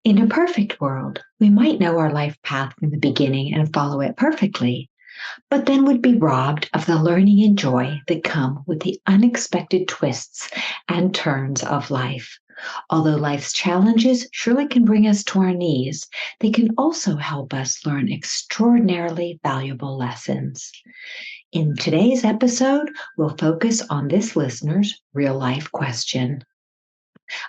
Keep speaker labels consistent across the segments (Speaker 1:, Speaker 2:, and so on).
Speaker 1: In a perfect world, we might know our life path from the beginning and follow it perfectly, but then would be robbed of the learning and joy that come with the unexpected twists and turns of life. Although life's challenges surely can bring us to our knees, they can also help us learn extraordinarily valuable lessons. In today's episode, we'll focus on this listener's real life question.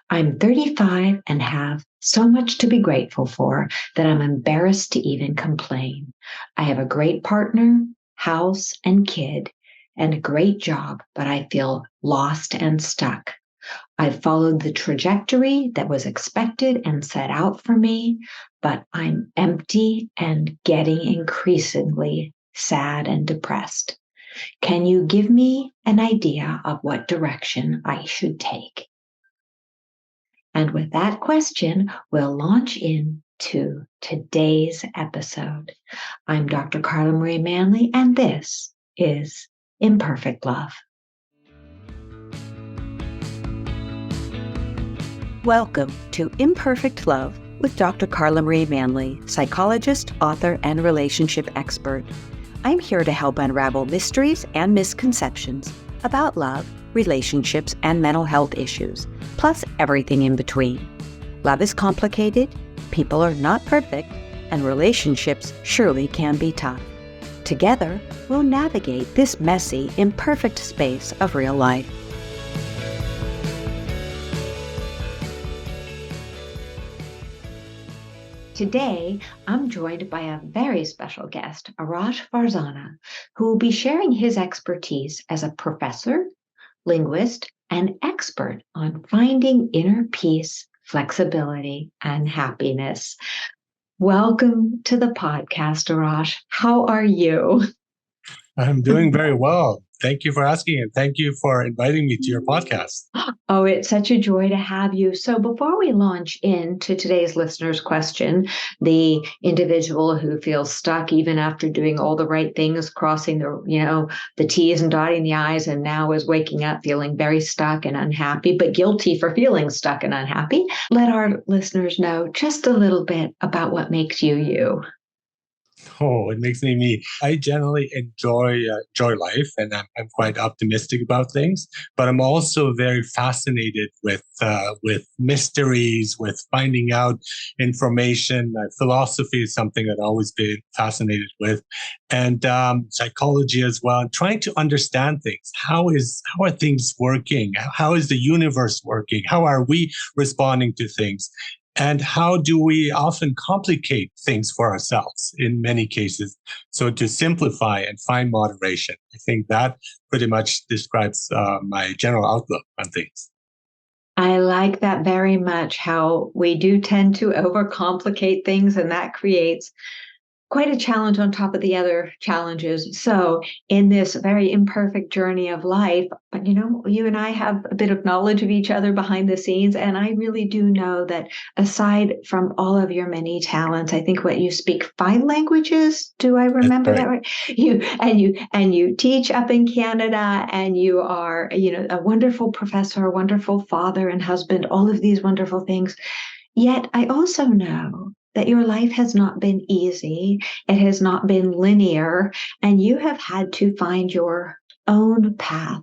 Speaker 1: I'm 35 and have so much to be grateful for that I'm embarrassed to even complain. I have a great partner, house, and kid, and a great job, but I feel lost and stuck. I've followed the trajectory that was expected and set out for me, but I'm empty and getting increasingly sad and depressed. Can you give me an idea of what direction I should take? And with that question, we'll launch into today's episode. I'm Dr. Carla Marie Manley, and this is Imperfect Love.
Speaker 2: Welcome to Imperfect Love with Dr. Carla Marie Manley, psychologist, author, and relationship expert. I'm here to help unravel mysteries and misconceptions about love, relationships, and mental health issues, plus everything in between. Love is complicated, people are not perfect, and relationships surely can be tough. Together, we'll navigate this messy, imperfect space of real life.
Speaker 1: Today, I'm joined by a very special guest, Arash Farzaneh, who will be sharing his expertise as a professor, linguist, and expert on finding inner peace, flexibility, and happiness. Welcome to the podcast, Arash. How are you?
Speaker 3: I'm doing very well. Thank you for asking, and thank you for inviting me to your podcast.
Speaker 1: Oh, it's such a joy to have you. So before we launch into today's listener's question, the individual who feels stuck even after doing all the right things, crossing the T's and dotting the I's, and now is waking up feeling very stuck and unhappy, but guilty for feeling stuck and unhappy, let our listeners know just a little bit about what makes you you.
Speaker 3: Oh, it makes me me. I generally enjoy life, and I'm quite optimistic about things. But I'm also very fascinated with mysteries, with finding out information. Philosophy is something I've always been fascinated with, and psychology as well. And trying to understand things. How are things working? How is the universe working? How are we responding to things? And how do we often complicate things for ourselves in many cases? So to simplify and find moderation, I think that pretty much describes my general outlook on things.
Speaker 1: I like that very much, how we do tend to overcomplicate things, and that creates quite a challenge on top of the other challenges. So in this very imperfect journey of life, you and I have a bit of knowledge of each other behind the scenes. And I really do know that aside from all of your many talents, I think what you speak 5 languages. Do I remember that right? You teach up in Canada, and you are, a wonderful professor, a wonderful father and husband, all of these wonderful things. Yet I also know that your life has not been easy. It has not been linear, and you have had to find your own path.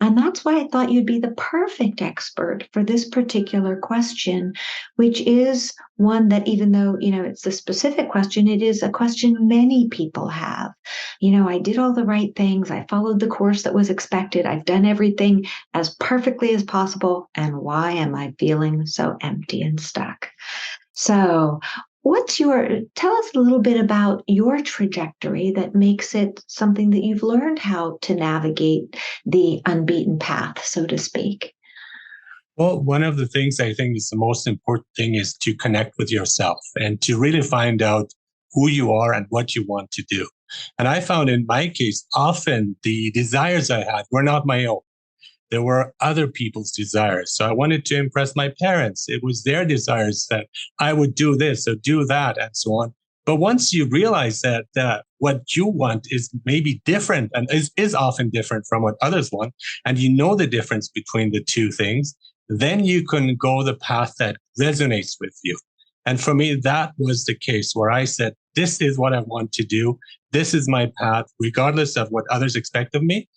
Speaker 1: And that's why I thought you'd be the perfect expert for this particular question, which is one that, even though, it's a specific question, it is a question many people have. I did all the right things. I followed the course that was expected. I've done everything as perfectly as possible. And why am I feeling so empty and stuck? So tell us a little bit about your trajectory that makes it something that you've learned how to navigate the unbeaten path, so to speak.
Speaker 3: Well, one of the things I think is the most important thing is to connect with yourself and to really find out who you are and what you want to do. And I found in my case, often the desires I had were not my own. There were other people's desires. So I wanted to impress my parents. It was their desires that I would do this or do that and so on. But once you realize that what you want is maybe different and is often different from what others want, and you know the difference between the two things, then you can go the path that resonates with you. And for me, that was the case where I said, this is what I want to do. This is my path, regardless of what others expect of me.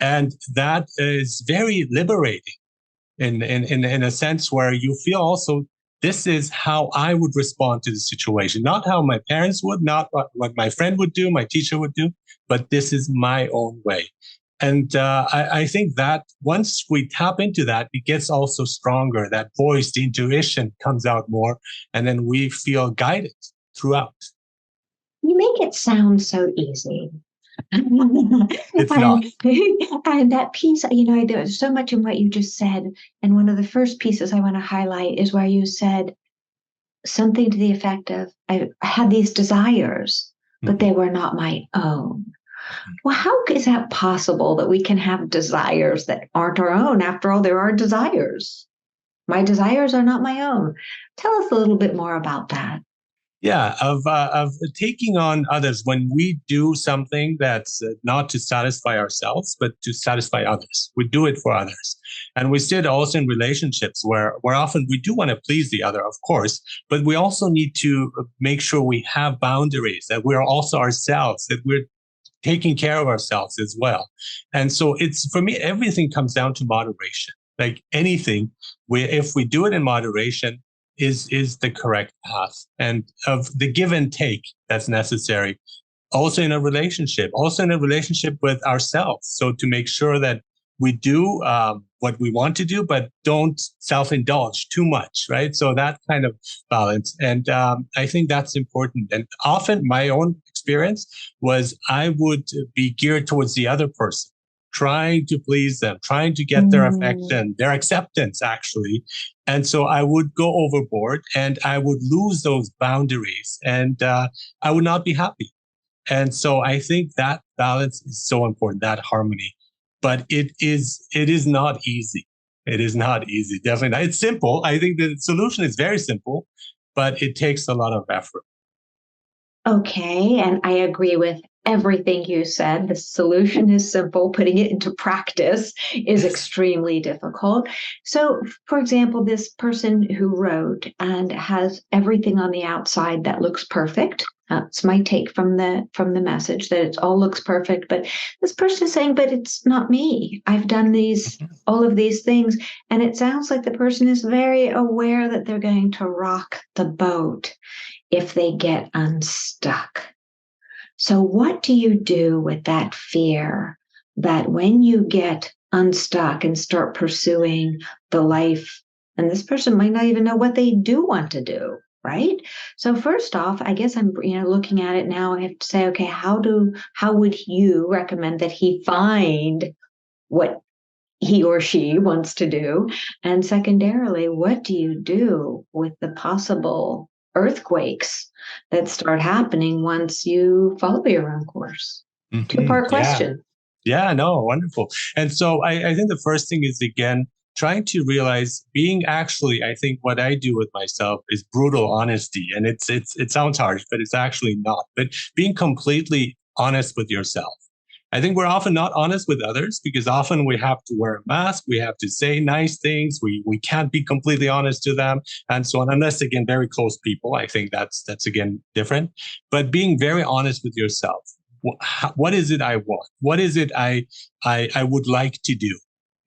Speaker 3: And that is very liberating in a sense where you feel also this is how I would respond to the situation, not how my parents would, not what my friend would do, my teacher would do, but this is my own way. And I think that once we tap into that, it gets also stronger. That voice, the intuition comes out more, and then we feel guided throughout.
Speaker 1: You make it sound so easy.
Speaker 3: It's not.
Speaker 1: And that piece, there's so much in what you just said. And one of the first pieces I want to highlight is where you said something to the effect of, I had these desires, but they were not my own. Well, how is that possible that we can have desires that aren't our own? After all, there are desires. My desires are not my own. Tell us a little bit more about that.
Speaker 3: Yeah, of taking on others when we do something that's not to satisfy ourselves, but to satisfy others. We do it for others. And we see it also in relationships where often we do want to please the other, of course, but we also need to make sure we have boundaries, that we're also ourselves, that we're taking care of ourselves as well. And so it's, for me, everything comes down to moderation. Like anything, if we do it in moderation, is the correct path, and of the give and take that's necessary. Also in a relationship, with ourselves. So to make sure that we do what we want to do, but don't self-indulge too much, right? So that kind of balance. And I think that's important. And often my own experience was I would be geared towards the other person, trying to please them, trying to get their affection, their acceptance, actually. And so I would go overboard and I would lose those boundaries, and I would not be happy. And so I think that balance is so important, that harmony. But it is not easy. It is not easy. Definitely not. It's simple. I think the solution is very simple, but it takes a lot of effort.
Speaker 1: Okay, and I agree with everything you said. The solution is simple. Putting it into practice is extremely difficult. So, for example, this person who wrote and has everything on the outside that looks perfect. That's my take from the message, that it all looks perfect. But this person is saying, "But it's not me. I've done all of these things," and it sounds like the person is very aware that they're going to rock the boat if they get unstuck. So, what do you do with that fear that when you get unstuck and start pursuing the life, and this person might not even know what they do want to do, right? So, first off, I guess I'm looking at it now. I have to say, okay, how would you recommend that he find what he or she wants to do? And secondarily, what do you do with the possible earthquakes that start happening once you follow your own course? Two-part
Speaker 3: Yeah.
Speaker 1: question.
Speaker 3: Yeah, no, wonderful. And so I think the first thing is, again, trying to realize being actually, I think what I do with myself is brutal honesty. And it sounds harsh, but it's actually not. But being completely honest with yourself. I think we're often not honest with others because often we have to wear a mask, we have to say nice things, we can't be completely honest to them, and so on, unless again very close people. I think that's again different. But being very honest with yourself. What is it I want? What is it I would like to do?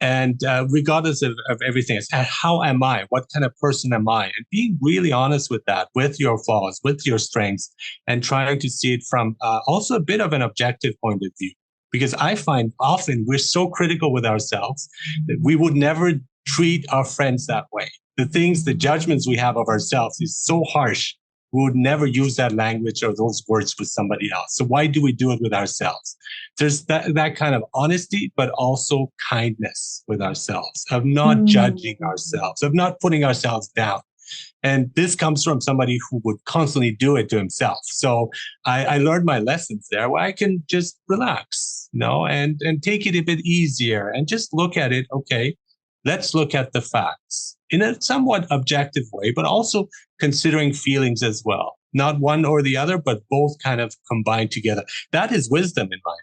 Speaker 3: And regardless of everything else, and how am I? What kind of person am I? And being really honest with that, with your flaws, with your strengths, and trying to see it from also a bit of an objective point of view. Because I find often we're so critical with ourselves that we would never treat our friends that way. The judgments we have of ourselves is so harsh. We would never use that language or those words with somebody else. So why do we do it with ourselves? There's that kind of honesty, but also kindness with ourselves, of not judging ourselves, of not putting ourselves down. And this comes from somebody who would constantly do it to himself. So I learned my lessons there where I can just relax, and take it a bit easier and just look at it. Okay, let's look at the facts in a somewhat objective way, but also considering feelings as well. Not one or the other, but both kind of combined together. That is wisdom in my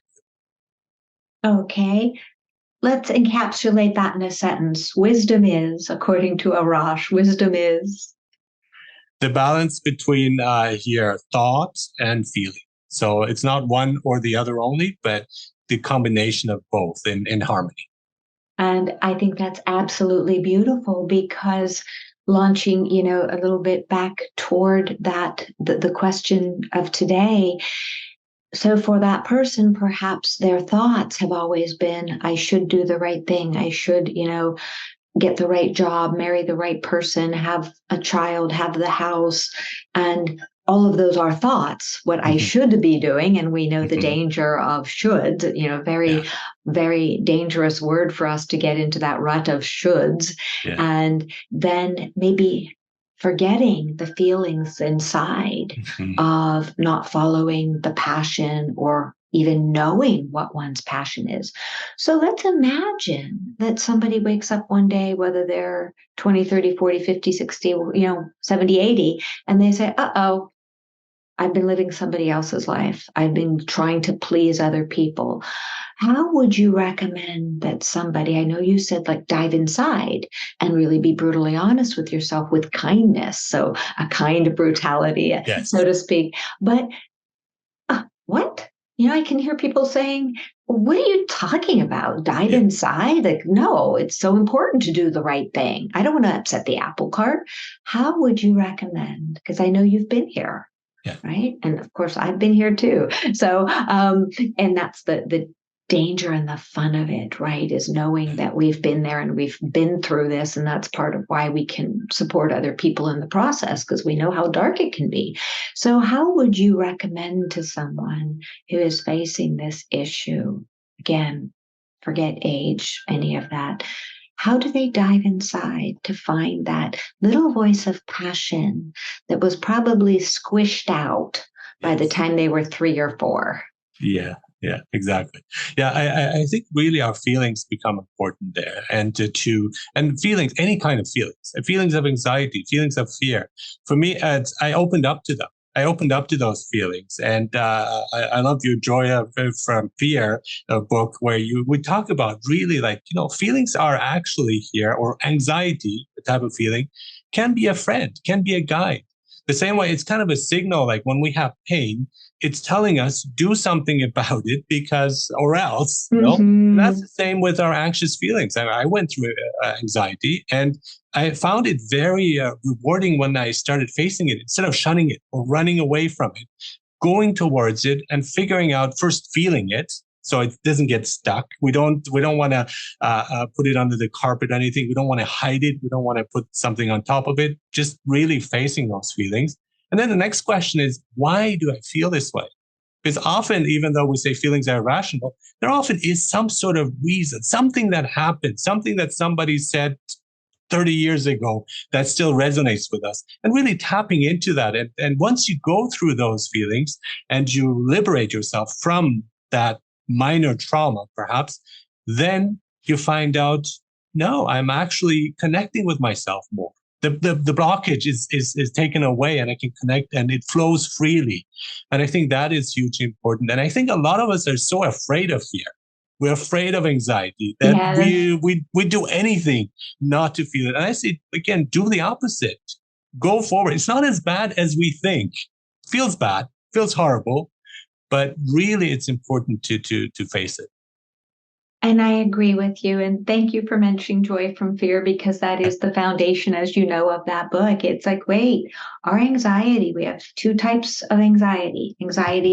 Speaker 1: Okay. Okay. Let's encapsulate that in a sentence. Wisdom is, according to Arash, wisdom is.
Speaker 3: The balance between here thought and feeling. So it's not one or the other only, but the combination of both in harmony.
Speaker 1: And I think that's absolutely beautiful because launching, a little bit back toward that, the question of today. So for that person, perhaps their thoughts have always been, I should do the right thing. I should, get the right job, marry the right person, have a child, have the house. And all of those are thoughts, what I
Speaker 3: Mm-hmm.
Speaker 1: should be doing. And we know the
Speaker 3: Mm-hmm.
Speaker 1: danger of should,
Speaker 3: Yeah.
Speaker 1: very, very dangerous word for us to get into that rut of shoulds.
Speaker 3: Yeah.
Speaker 1: And then maybe forgetting the feelings inside
Speaker 3: Mm-hmm.
Speaker 1: of not following the passion or even knowing what one's passion is. So let's imagine that somebody wakes up one day, whether they're 20, 30, 40, 50, 60, 70, 80, and they say, uh-oh, I've been living somebody else's life. I've been trying to please other people. How would you recommend that somebody, I know you said like dive inside and really be brutally honest with yourself with kindness. So a kind brutality, so
Speaker 3: Yes.
Speaker 1: to speak. But what? I can hear people saying, what are you talking about? Dive
Speaker 3: Yeah.
Speaker 1: inside? Like, no, it's so important to do the right thing. I don't want to upset the apple cart. How would you recommend? Because I know you've been here,
Speaker 3: Yeah.
Speaker 1: right? And of course, I've been here too. So, and that's the danger and the fun of it, right? Is knowing that we've been there and we've been through this. And that's part of why we can support other people in the process, because we know how dark it can be. So, how would you recommend to someone who is facing this issue? Again, forget age, any of that. How do they dive inside to find that little voice of passion that was probably squished out by the
Speaker 3: Yes.
Speaker 1: time they were 3 or 4?
Speaker 3: Yeah, yeah, exactly. Yeah, I think really our feelings become important there, and and feelings, any kind of feelings of anxiety, feelings of fear. For me, I opened up to them. I opened up to those feelings, and I love your Joy from Fear book, where you would talk about really like feelings are actually here, or anxiety, the type of feeling, can be a friend, can be a guide. The same way, it's kind of a signal, like when we have pain, it's telling us do something about it because or else, And that's
Speaker 1: Mm-hmm.
Speaker 3: the same with our anxious feelings. I went through anxiety, and I found it very rewarding when I started facing it instead of shunning it or running away from it, going towards it and figuring out, first feeling it so it doesn't get stuck. We don't want to put it under the carpet or anything. We don't want to hide it. We don't want to put something on top of it. Just really facing those feelings. And then the next question is, why do I feel this way? Because often, even though we say feelings are irrational, there often is some sort of reason, something that happened, something that somebody said 30 years ago that still resonates with us, and really tapping into that. And once you go through those feelings and you liberate yourself from that minor trauma, perhaps, then you find out, no, I'm actually connecting with myself more. The blockage is taken away, and I can connect, and it flows freely. And I think that is hugely important. And I think a lot of us are so afraid of fear. We're afraid of anxiety that
Speaker 1: Yes.
Speaker 3: we do anything not to feel it. And I say again, do the opposite. Go forward. It's not as bad as we think. Feels bad, feels horrible, but really it's important to face it.
Speaker 1: And I agree with you. And thank you for mentioning Joy from Fear, because that
Speaker 3: Yeah.
Speaker 1: is the foundation, as you know, of that book. It's like, wait, our anxiety, we have two types of anxiety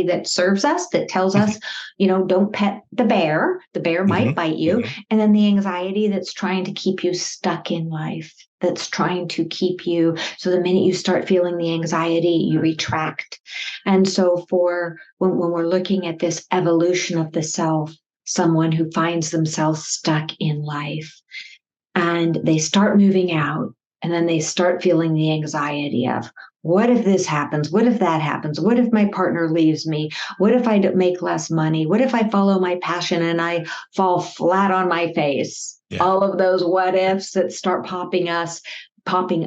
Speaker 1: that serves us, that tells us, don't pet the bear. The bear might
Speaker 3: Mhm,
Speaker 1: bite you.
Speaker 3: mhm.
Speaker 1: And then the anxiety that's trying to keep you stuck in life, that's trying to keep you. So the minute you start feeling the anxiety, you retract. And so for when we're looking at this evolution of the self, someone who finds themselves stuck in life and they start moving out, and then they start feeling the anxiety of, what if this happens? What if that happens? What if my partner leaves me? What if I make less money? What if I follow my passion and I fall flat on my face?
Speaker 3: Yeah.
Speaker 1: All of those what ifs that start popping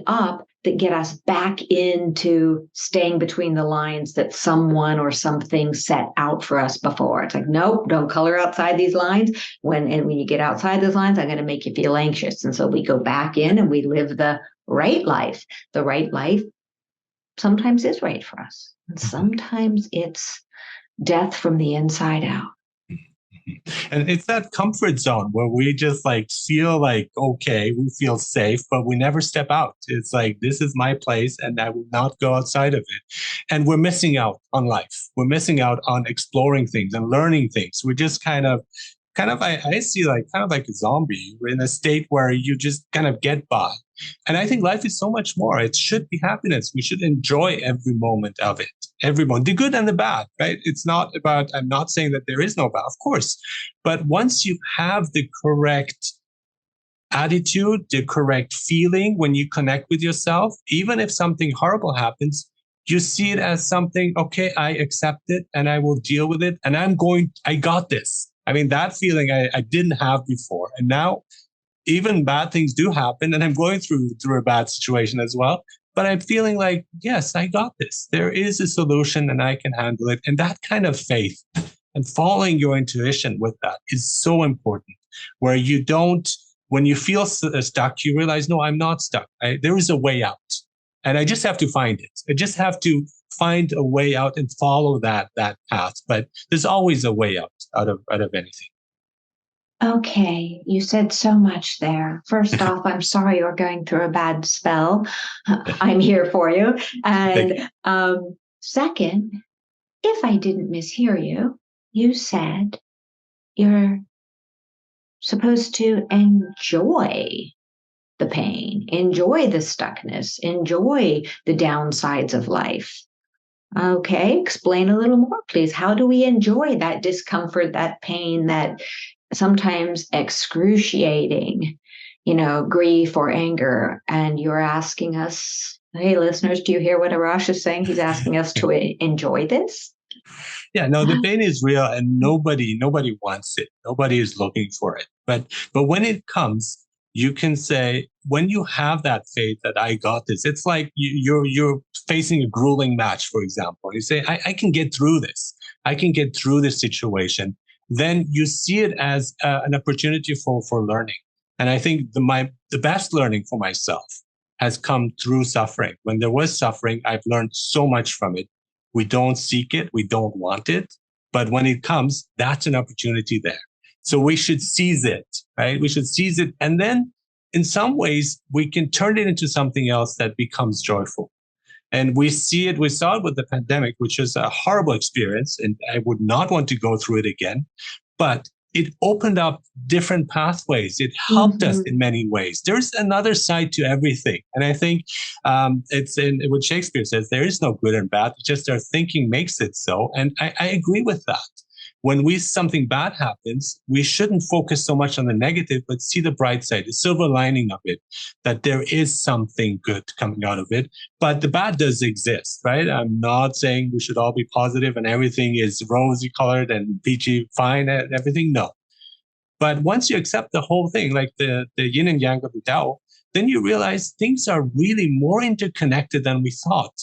Speaker 1: up that get us back into staying between the lines that someone or something set out for us before. It's like, nope, don't color outside these lines. When you get outside those lines, I'm going to make you feel anxious. And so we go back in and we live the right life. The right life sometimes is right for us. And sometimes it's death from the inside out.
Speaker 3: And it's that comfort zone where we just like feel like, okay, we feel safe, but we never step out. It's like, this is my place and I will not go outside of it. And we're missing out on life. We're missing out on exploring things and learning things. We're just I see like kind of like a zombie. We're in a state where you just kind of get by. And I think life is so much more. It should be happiness. We should enjoy every moment of it, every moment, the good and the bad, right? It's not about, I'm not saying that there is no bad, of course. But once you have the correct attitude, the correct feeling when you connect with yourself, even if something horrible happens, you see it as something, okay, I accept it and I will deal with it. And I got this. I mean, that feeling I didn't have before. And now even bad things do happen, and I'm going through a bad situation as well. But I'm feeling like, yes, I got this. There is a solution and I can handle it. And that kind of faith and following your intuition with that is so important, where you don't, when you feel stuck, you realize, no, I'm not stuck. There is a way out. And I just have to find it. I just have to find a way out and follow that path. But there's always a way out of anything.
Speaker 1: Okay, you said so much there. First off, I'm sorry you're going through a bad spell. I'm here for you. And second, if I didn't mishear you, you said you're supposed to enjoy the pain, enjoy the stuckness, enjoy the downsides of life. Okay, explain a little more, please. How do we enjoy that discomfort, that pain, that sometimes excruciating, grief or anger? And you're asking us, hey, listeners, do you hear what Arash is saying? He's asking us to enjoy this.
Speaker 3: Yeah, no, the pain is real and nobody wants it. Nobody is looking for it. But when it comes, you can say, when you have that faith that I got this, it's like you're facing a grueling match, for example. You say, I can get through this. I can get through this situation. Then you see it as an opportunity for learning. And I think the best learning for myself has come through suffering. When there was suffering, I've learned so much from it. We don't seek it. We don't want it. But when it comes, that's an opportunity there. So we should seize it, right? We should seize it. And then in some ways, we can turn it into something else that becomes joyful. And we saw it with the pandemic, which was a horrible experience. And I would not want to go through it again. But it opened up different pathways. It helped us in many ways. There's another side to everything. And I think it's in what Shakespeare says, there is no good and bad, just our thinking makes it so. And I agree with that. When something bad happens, we shouldn't focus so much on the negative, but see the bright side, the silver lining of it, that there is something good coming out of it. But the bad does exist, right? I'm not saying we should all be positive and everything is rosy colored and peachy fine and everything. No. But once you accept the whole thing, like the yin and yang of the Tao, then you realize things are really more interconnected than we thought.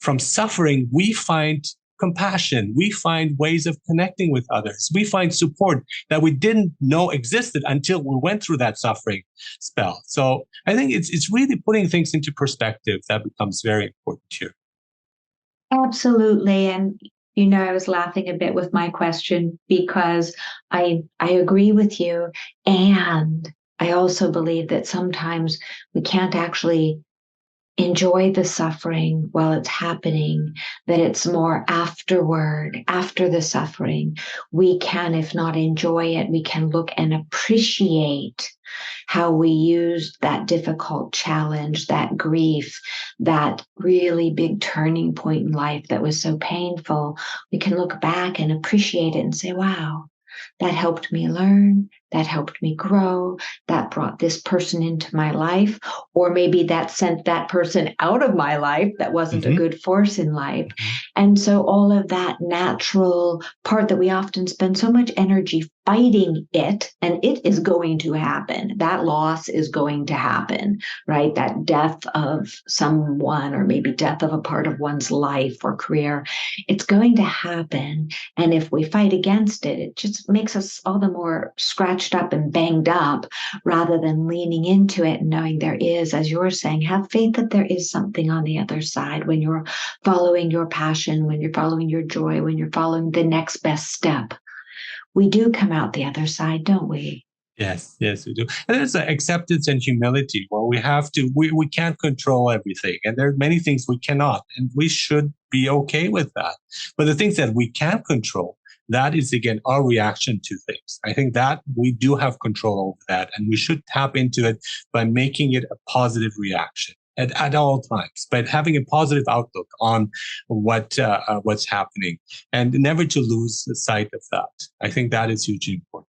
Speaker 3: From suffering, we find compassion. We find ways of connecting with others. We find support that we didn't know existed until we went through that suffering spell. So I think it's really putting things into perspective that becomes very important here.
Speaker 1: Absolutely. And, I was laughing a bit with my question because I agree with you. And I also believe that sometimes we can't actually enjoy the suffering while it's happening, that it's more afterward, after the suffering. We can, if not enjoy it, we can look and appreciate how we used that difficult challenge, that grief, that really big turning point in life that was so painful. We can look back and appreciate it and say, wow, that helped me learn, that helped me grow, that brought this person into my life, or maybe that sent that person out of my life that wasn't a good force in life. And so all of that natural part that we often spend so much energy fighting it, and it is going to happen. That loss is going to happen, right? That death of someone, or maybe death of a part of one's life or career, it's going to happen. And if we fight against it, it just makes us all the more scratch scratched up and banged up, rather than leaning into it and knowing there is, as you're saying, have faith that there is something on the other side when you're following your passion, when you're following your joy, when you're following the next best step. We do come out the other side, don't we?
Speaker 3: Yes, yes, we do. And there's acceptance and humility where we can't control everything. And there are many things we cannot, and we should be okay with that. But the things that we can control, that is again our reaction to things. I think that we do have control over that, and we should tap into it by making it a positive reaction at all times, but having a positive outlook on what's happening, and never to lose sight of that. I think that is hugely important.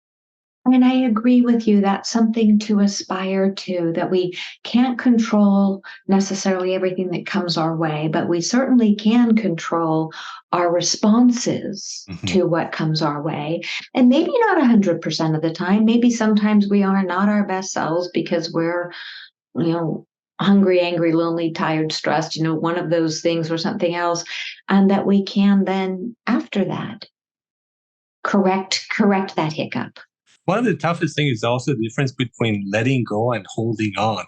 Speaker 1: And I agree with you. That's something to aspire to, that we can't control necessarily everything that comes our way, but we certainly can control our responses to what comes our way. And maybe not 100% of the time. Maybe sometimes we are not our best selves because we're, hungry, angry, lonely, tired, stressed, one of those things or something else. And that we can then, after that, correct that hiccup.
Speaker 3: One of the toughest things is also the difference between letting go and holding on.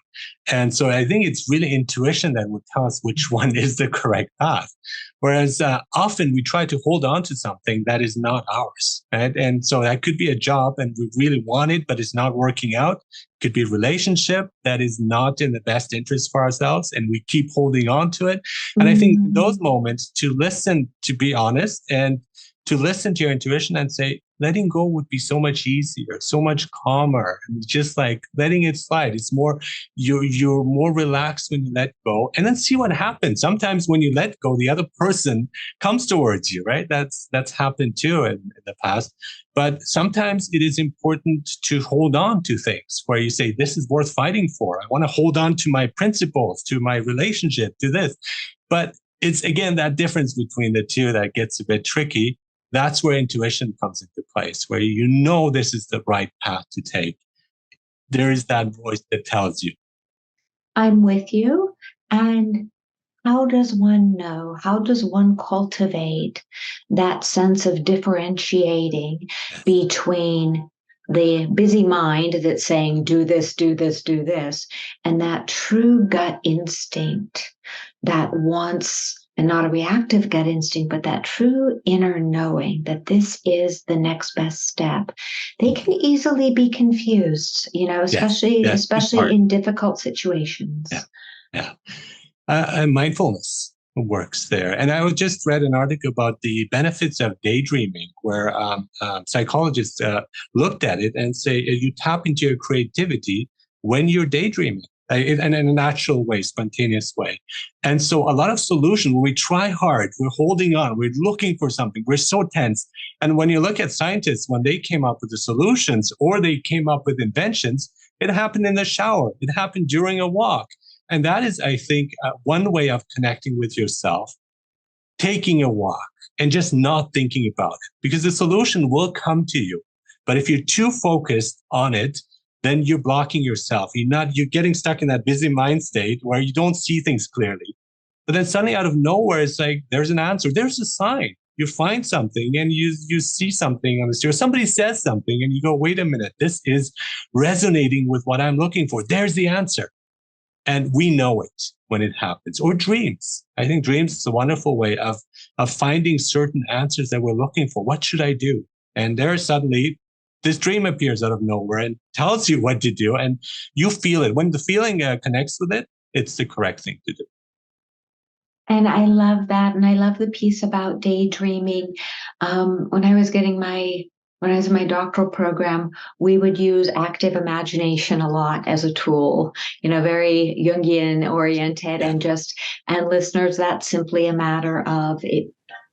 Speaker 3: And so I think it's really intuition that would tell us which one is the correct path. Whereas often we try to hold on to something that is not ours. Right? And so that could be a job and we really want it, but it's not working out. It could be a relationship that is not in the best interest for ourselves, and we keep holding on to it. And I think those moments, to listen, to be honest, and to listen to your intuition and say, letting go would be so much easier, so much calmer, and just like letting it slide. It's more, you're more relaxed when you let go, and then see what happens. Sometimes when you let go, the other person comes towards you, right? That's happened too in the past. But sometimes it is important to hold on to things where you say, this is worth fighting for. I want to hold on to my principles, to my relationship, to this. But it's again that difference between the two that gets a bit tricky. That's where intuition comes into place, where this is the right path to take. There is that voice that tells you.
Speaker 1: I'm with you. And how does one know? How does one cultivate that sense of differentiating between the busy mind that's saying, do this, do this, do this, and that true gut instinct that wants, and not a reactive gut instinct, but that true inner knowing that this is the next best step? They can easily be confused, especially in difficult situations.
Speaker 3: Yeah. And mindfulness works there. And I just read an article about the benefits of daydreaming, where psychologists looked at it and say you tap into your creativity when you're daydreaming. In a natural way, spontaneous way. And so a lot of solutions, when we try hard, we're holding on, we're looking for something, we're so tense. And when you look at scientists, when they came up with the solutions or they came up with inventions, it happened in the shower, it happened during a walk. And that is, I think, one way of connecting with yourself, taking a walk and just not thinking about it, because the solution will come to you. But if you're too focused on it, then you're blocking yourself. You're getting stuck in that busy mind state where you don't see things clearly. But then suddenly out of nowhere, it's like, there's an answer. There's a sign. You find something and you see something on the street. Somebody says something and you go, wait a minute, this is resonating with what I'm looking for. There's the answer. And we know it when it happens. Or dreams. I think dreams is a wonderful way of finding certain answers that we're looking for. What should I do? And there suddenly this dream appears out of nowhere and tells you what to do, and you feel it. When the feeling connects with it, it's the correct thing to do.
Speaker 1: And I love that. And I love the piece about daydreaming. When I was in my doctoral program, we would use active imagination a lot as a tool, very Jungian oriented, and listeners, that's simply a matter of it.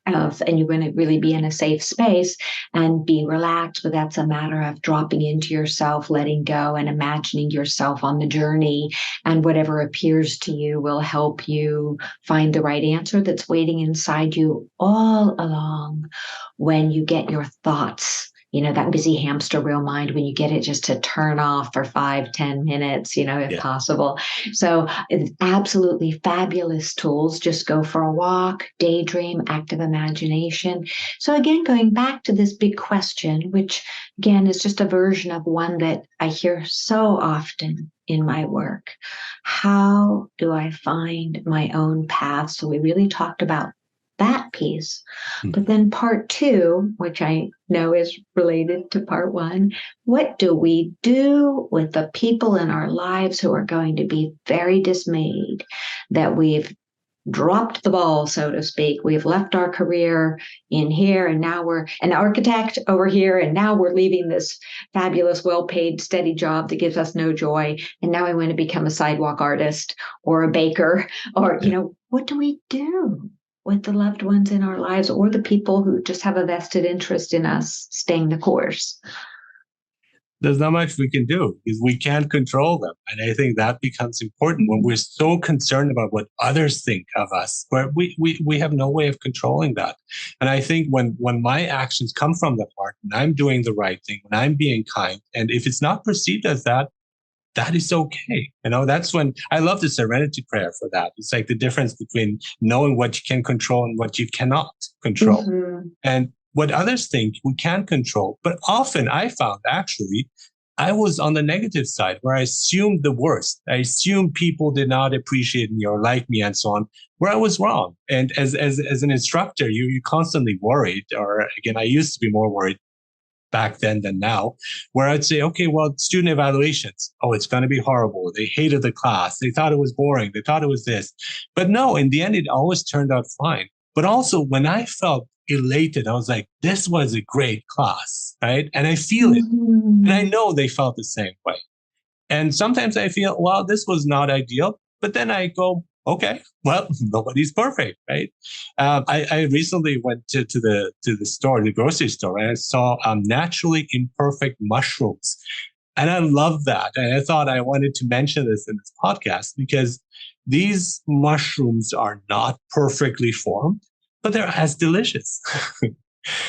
Speaker 1: And you're going to really be in a safe space and be relaxed, but that's a matter of dropping into yourself, letting go, and imagining yourself on the journey, and whatever appears to you will help you find the right answer that's waiting inside you all along when you get your thoughts that busy hamster wheel mind when you get it just to turn off for 5-10 minutes, if
Speaker 3: Yeah.
Speaker 1: possible. So it's absolutely fabulous tools. Just go for a walk, daydream, active imagination. So again, going back to this big question, which again is just a version of one that I hear so often in my work. How do I find my own path? So we really talked about that piece. But then part two, which I know is related to part one, what do we do with the people in our lives who are going to be very dismayed that we've dropped the ball, so to speak? We've left our career in here, and now we're an architect over here, and now we're leaving this fabulous, well-paid, steady job that gives us no joy, and now I want to become a sidewalk artist or a baker, or what do we do with the loved ones in our lives, or the people who just have a vested interest in us staying the course?
Speaker 3: There's not much we can do because we can't control them. And I think that becomes important when we're so concerned about what others think of us, where we have no way of controlling that. And I think when my actions come from the heart, when I'm doing the right thing, when I'm being kind, and if it's not perceived as that, that is okay. That's when I love the serenity prayer for that. It's like the difference between knowing what you can control and what you cannot control.
Speaker 1: Mm-hmm.
Speaker 3: And what others think we can control. But often I found actually I was on the negative side where I assumed the worst. I assumed people did not appreciate me or like me and so on, where I was wrong. And as an instructor, you constantly worried, or again, I used to be more worried back then than now, where I'd say, okay, well, student evaluations, oh, it's going to be horrible. They hated the class. They thought it was boring. They thought it was this. But no, in the end, it always turned out fine. But also when I felt elated, I was like, this was a great class, right? And I feel it. And I know they felt the same way. And sometimes I feel, well, this was not ideal. But then I go, okay, well, nobody's perfect, right? I recently went to the store, the grocery store, and I saw naturally imperfect mushrooms. And I love that. And I thought I wanted to mention this in this podcast because these mushrooms are not perfectly formed, but they're as delicious.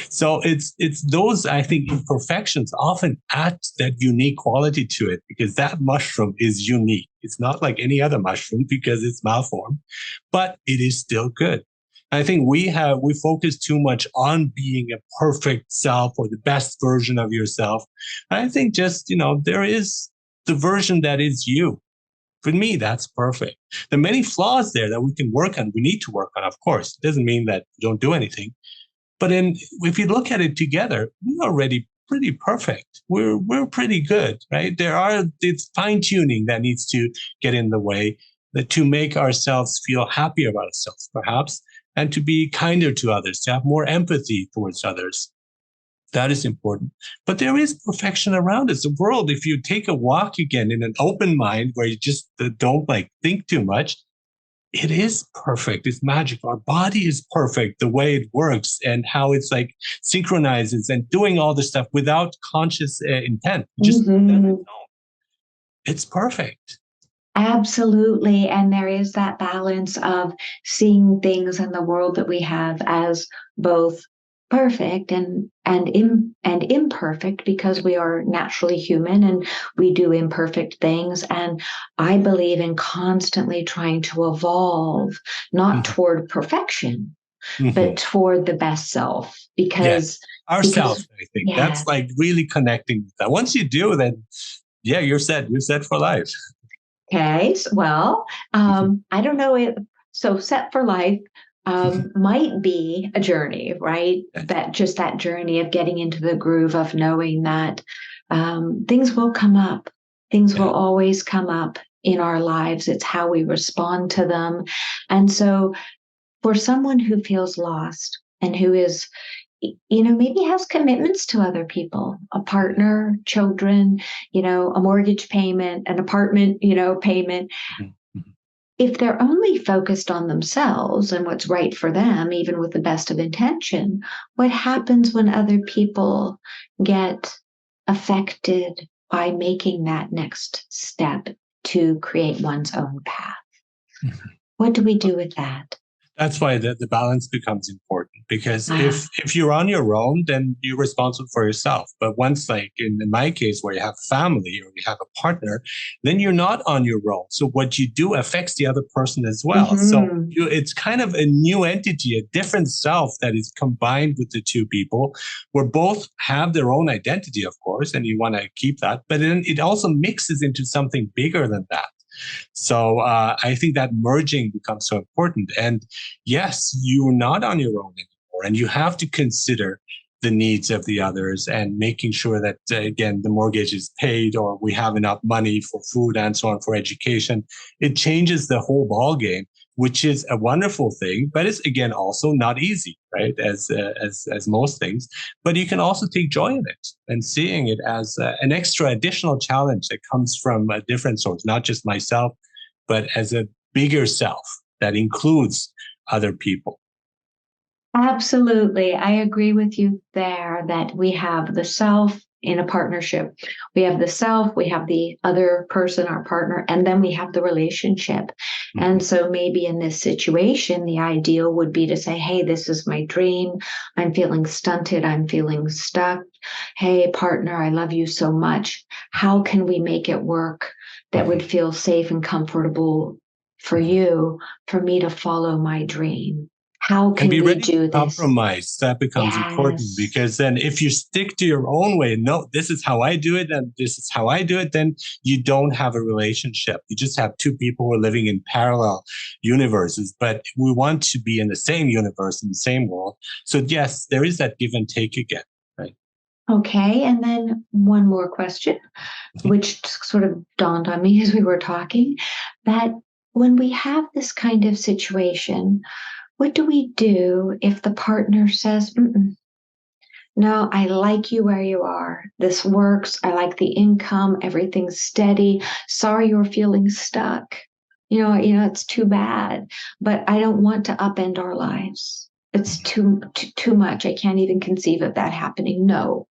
Speaker 3: So it's those, I think, imperfections often add that unique quality to it because that mushroom is unique. It's not like any other mushroom because it's malformed, but it is still good. I think we focus too much on being a perfect self or the best version of yourself. And I think just, there is the version that is you. For me, that's perfect. There are many flaws there that we can work on. We need to work on, of course. It doesn't mean that you don't do anything. But if you look at it together, we're already pretty perfect. We're pretty good, right? It's fine tuning that needs to get in the way, that to make ourselves feel happier about ourselves, perhaps, and to be kinder to others, to have more empathy towards others. That is important. But there is perfection around us. The world, if you take a walk again in an open mind where you just don't think too much, it is perfect. It's magic. Our body is perfect, the way it works and how it's synchronizes and doing all this stuff without conscious intent. Just it's perfect.
Speaker 1: Absolutely. And there is that balance of seeing things in the world that we have as both perfect and imperfect, because we are naturally human and we do imperfect things. And I believe in constantly trying to evolve, not toward perfection, but toward the best self. Because
Speaker 3: ourselves, I think that's really connecting with that. Once you do, then you're set. You're set for life.
Speaker 1: Okay. Well, I don't know. So set for life might be a journey, right? That journey of getting into the groove of knowing that things will come up. Things will always come up in our lives. It's how we respond to them. And so for someone who feels lost and who is, maybe has commitments to other people, a partner, children, a mortgage payment, an apartment, payment. If they're only focused on themselves and what's right for them, even with the best of intention, what happens when other people get affected by making that next step to create one's own path? What do we do with that?
Speaker 3: That's why the balance becomes important. because
Speaker 1: Ah,
Speaker 3: if you're on your own, then you're responsible for yourself. But once, like in my case, where you have family or you have a partner, then you're not on your own. So what you do affects the other person as well. So
Speaker 1: mhm.
Speaker 3: it's kind of a new entity, a different self that is combined with the two people, where both have their own identity, of course, and you want to keep that, but then it also mixes into something bigger than that. So I think that merging becomes so important. And yes, you're not on your own anymore, and you have to consider the needs of the others and making sure that, again, the mortgage is paid or we have enough money for food and so on, for education. It changes the whole ball game, which is a wonderful thing, but it's, again, also not easy, right? As most things, but you can also take joy in it and seeing it as an extra additional challenge that comes from a different source, not just myself, but as a bigger self that includes other people.
Speaker 1: Absolutely. I agree with you there that we have the self in a partnership. We have the self, we have the other person, our partner, and then we have the relationship. And
Speaker 3: Mhm.
Speaker 1: so maybe in this situation, the ideal would be to say, hey, this is my dream. I'm feeling stunted. I'm feeling stuck. Hey, partner, I love you so much. How can we make it work that would
Speaker 3: Mhm.
Speaker 1: feel safe and comfortable for
Speaker 3: Mhm.
Speaker 1: you, for me to follow my dream? How
Speaker 3: And
Speaker 1: can
Speaker 3: be
Speaker 1: we
Speaker 3: ready to
Speaker 1: do this?
Speaker 3: compromise. That becomes important,
Speaker 1: Yes.
Speaker 3: because then if you stick to your own way, no, this is how I do it and this is how I do it, then you don't have a relationship. You just have two people who are living in parallel universes. But we want to be in the same universe, in the same world. So yes, there is that give and take again, right?
Speaker 1: Okay. And then one more question,
Speaker 3: Mhm.
Speaker 1: which sort of dawned on me as we were talking, that when we have this kind of situation, what do we do if the partner says, mm-mm, no, I like you where you are. This works. I like the income. Everything's steady. Sorry you're feeling stuck. It's too bad, but I don't want to upend our lives. It's too much. I can't even conceive of that happening. No.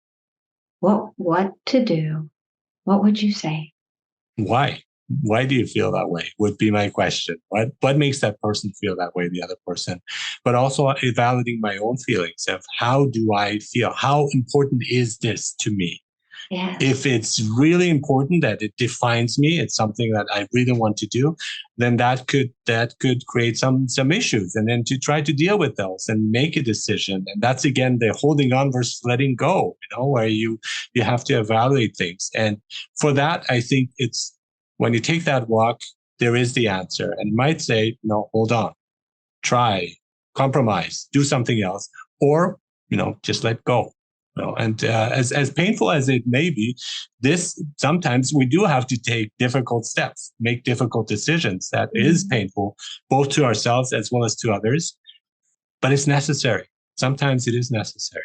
Speaker 1: What to do? What would you say?
Speaker 3: Why? Why do you feel that way? Would be my question. What makes that person feel that way, the other person? But also evaluating my own feelings of how do I feel? How important is this to me? If
Speaker 1: Yes.
Speaker 3: it's really important that it defines me, it's something that I really want to do, then that could create some issues. And then to try to deal with those and make a decision. And that's, again, the holding on versus letting go, where you have to evaluate things. And for that, I think it's when you take that walk, there is the answer. And you might say, no, hold on, try, compromise, do something else, or just let go. And as painful as it may be, this sometimes we do have to take difficult steps, make difficult decisions. That is
Speaker 1: Mhm.
Speaker 3: painful, both to ourselves as well as to others, but it's necessary. Sometimes it is necessary.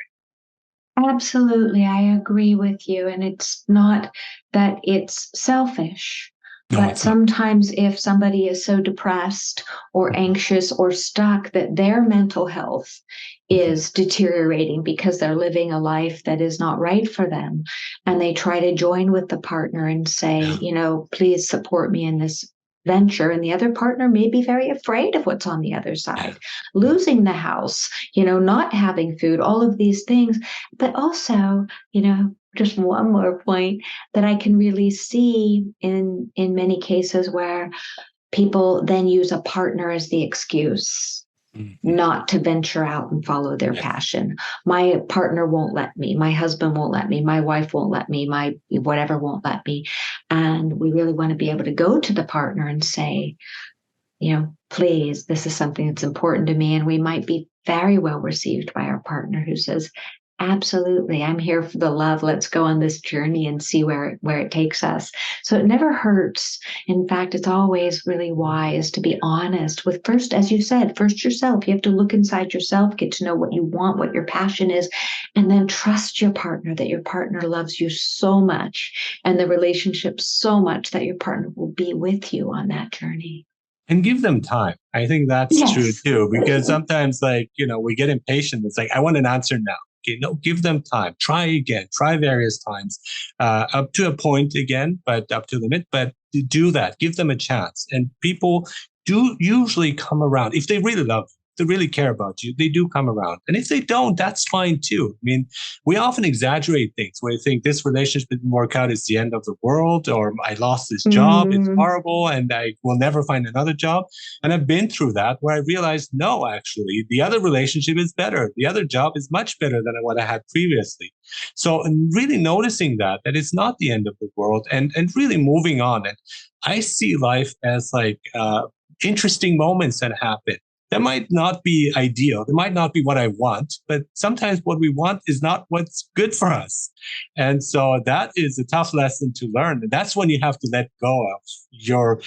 Speaker 1: Absolutely, I agree with you. And it's not that it's selfish,
Speaker 3: No,
Speaker 1: but
Speaker 3: it's not.
Speaker 1: sometimes if somebody is so depressed or
Speaker 3: Mhm,
Speaker 1: anxious or stuck that their mental health
Speaker 3: mhm.
Speaker 1: is deteriorating because they're living a life that is not right for them, and they try to join with the partner and say,
Speaker 3: Yeah,
Speaker 1: please support me in this venture, and the other partner may be very afraid of what's on the other
Speaker 3: yeah,
Speaker 1: side,
Speaker 3: yeah.
Speaker 1: losing the house, not having food, all of these things. But also, just one more point that I can really see in many cases where people then use a partner as the excuse
Speaker 3: Mhm.
Speaker 1: not to venture out and follow their
Speaker 3: Yeah.
Speaker 1: passion. My partner won't let me, my husband won't let me, my wife won't let me, my whatever won't let me. And we really want to be able to go to the partner and say, please, this is something that's important to me. And we might be very well received by our partner who says, absolutely, I'm here for the love. Let's go on this journey and see where it takes us. So it never hurts. In fact, it's always really wise to be honest with first, as you said, first yourself. You have to look inside yourself, get to know what you want, what your passion is, and then trust your partner that your partner loves you so much and the relationship so much that your partner will be with you on that journey.
Speaker 3: And give them time. I think that's true
Speaker 1: Yes.
Speaker 3: too, because sometimes, like, we get impatient. It's like, I want an answer now. Okay, no, give them time. Try again. Try various times, up to a point again, but up to a limit. But do that. Give them a chance. And people do usually come around if they really love you. that really care about you, they do come around. And if they don't, that's fine too. I mean, we often exaggerate things where you think this relationship didn't work out, it's the end of the world, or I lost this job, it's
Speaker 1: Mm,
Speaker 3: horrible, and I will never find another job. And I've been through that where I realized, no, actually, the other relationship is better. The other job is much better than what I had previously. So, and really noticing that it's not the end of the world, and really moving on. And I see life as like interesting moments that happen. That might not be ideal. That might not be what I want, but sometimes what we want is not what's good for us. And so that is a tough lesson to learn. And that's when you have to let go of your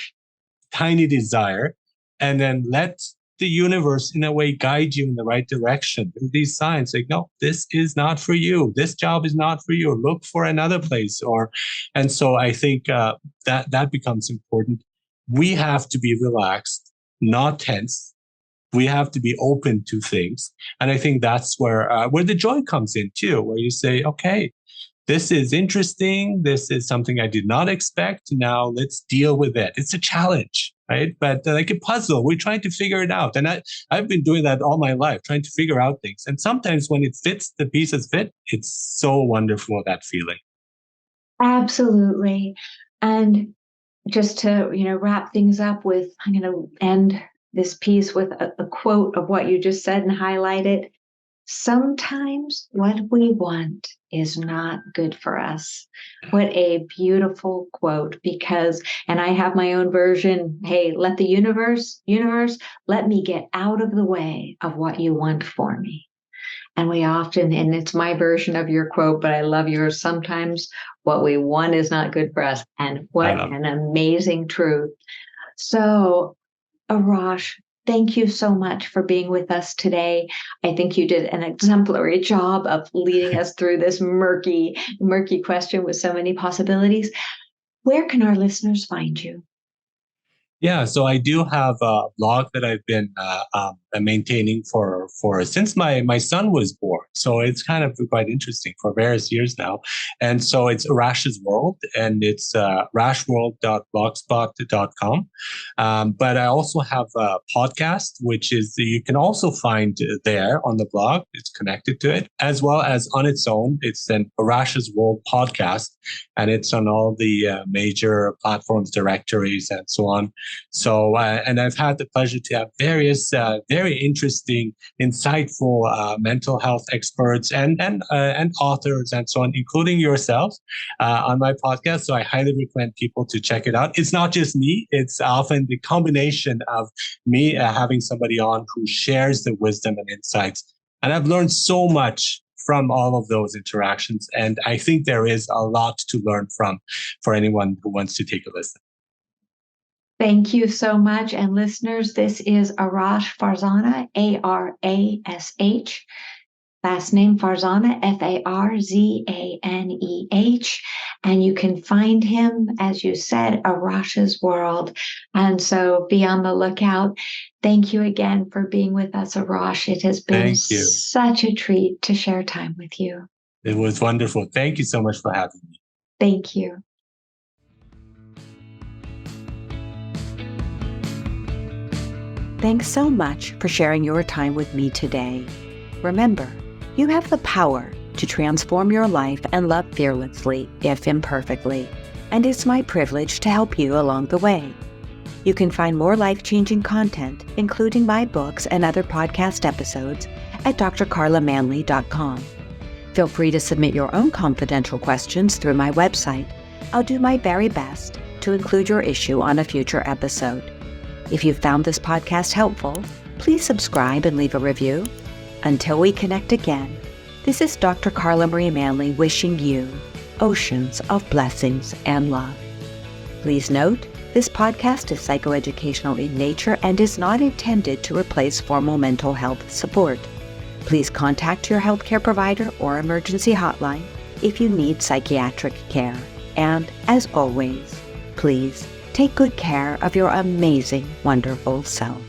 Speaker 3: tiny desire and then let the universe in a way guide you in the right direction. These signs like, no, this is not for you. This job is not for you. Look for another place. And so I think that becomes important. We have to be relaxed, not tense. We have to be open to things. And I think that's where the joy comes in too, where you say, okay, this is interesting. This is something I did not expect. Now let's deal with it. It's a challenge, right? But like a puzzle, we're trying to figure it out. And I've been doing that all my life, trying to figure out things. And sometimes when it fits, the pieces fit, it's so wonderful, that feeling.
Speaker 1: absolutely. And just to, wrap things up with, I'm going to end this piece with a quote of what you just said and highlight it. Sometimes what we want is not good for us. What a beautiful quote, and I have my own version. Hey, let the universe, let me get out of the way of what you want for me. And we often, and it's my version of your quote, but I love yours. Sometimes what we want is not good for us. And what an amazing truth. So, Arash, thank you so much for being with us today. I think you did an exemplary job of leading us through this murky question with so many possibilities. Where can our listeners find you?
Speaker 3: Yeah, so I do have a blog that I've been maintaining for since my son was born. So it's kind of quite interesting for various years now. And so it's Arash's World, and it's rashworld.blogspot.com. But I also have a podcast, which is you can also find there on the blog. It's connected to it, as well as on its own. It's an Arash's World podcast, and it's on all the major platforms, directories, and so on. So, and I've had the pleasure to have various very interesting, insightful mental health experts and authors and so on, including yourself, on my podcast. So I highly recommend people to check it out. It's not just me; it's often the combination of me having somebody on who shares the wisdom and insights. And I've learned so much from all of those interactions, and I think there is a lot to learn from for anyone who wants to take a listen.
Speaker 1: Thank you so much. And listeners, this is Arash Farzaneh, Arash. Last name Farzaneh, Farzaneh. And you can find him, as you said, Arash's World. And so be on the lookout. Thank you again for being with us, Arash. It has been such a treat to share time with you.
Speaker 3: It was wonderful. Thank you so much for having me.
Speaker 1: Thank you.
Speaker 2: Thanks so much for sharing your time with me today. Remember, you have the power to transform your life and love fearlessly, if imperfectly, and it's my privilege to help you along the way. You can find more life-changing content, including my books and other podcast episodes, at drcarlamanley.com. Feel free to submit your own confidential questions through my website. I'll do my very best to include your issue on a future episode. If you found this podcast helpful, please subscribe and leave a review. Until we connect again, this is Dr. Carla Marie Manley wishing you oceans of blessings and love. Please note, this podcast is psychoeducational in nature and is not intended to replace formal mental health support. Please contact your healthcare provider or emergency hotline if you need psychiatric care. And as always, please take good care of your amazing, wonderful self.